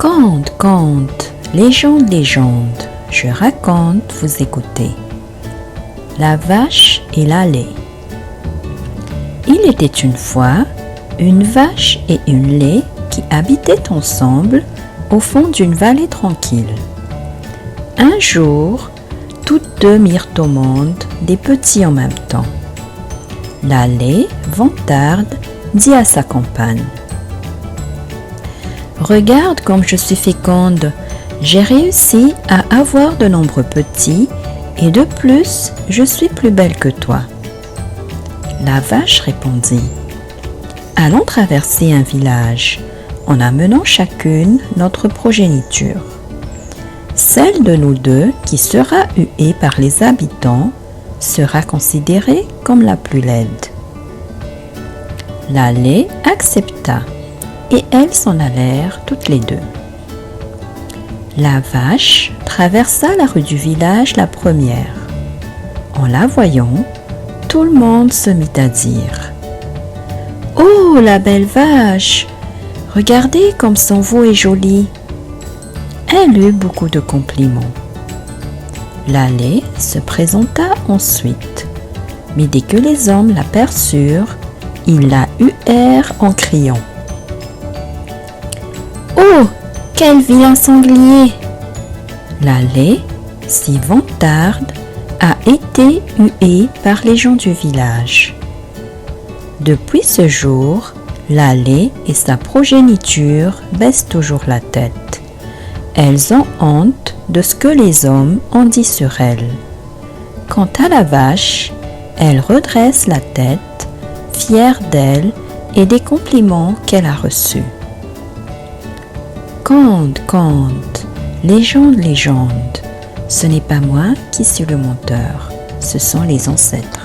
Conte, légende, légende, je raconte, vous écoutez. La vache et la lait. Il était une fois une vache et une lait qui habitaient ensemble au fond d'une vallée tranquille. Un jour, toutes deux mirent au monde des petits en même temps. La lait, vantarde, dit à sa compagne: « Regarde comme je suis féconde, j'ai réussi à avoir de nombreux petits et de plus, je suis plus belle que toi. » La vache répondit: « Allons traverser un village en amenant chacune notre progéniture. Celle de nous deux qui sera huée par les habitants sera considérée comme la plus laide. » La lait accepta et elles s'en allèrent toutes les deux. La vache traversa la rue du village la première. En la voyant, tout le monde se mit à dire: « Oh, la belle vache! Regardez comme son veau est joli! » Elle eut beaucoup de compliments. La lait se présenta ensuite, mais dès que les hommes l'aperçurent, ils la huèrent en criant: « Oh, quel vilain sanglier !» La lait, si vantarde, a été huée par les gens du village. Depuis ce jour, la lait et sa progéniture baissent toujours la tête. Elles ont honte de ce que les hommes ont dit sur elle. Quant à la vache, elle redresse la tête, fière d'elle et des compliments qu'elle a reçus. Conte, légende, légende, ce n'est pas moi qui suis le menteur, ce sont les ancêtres.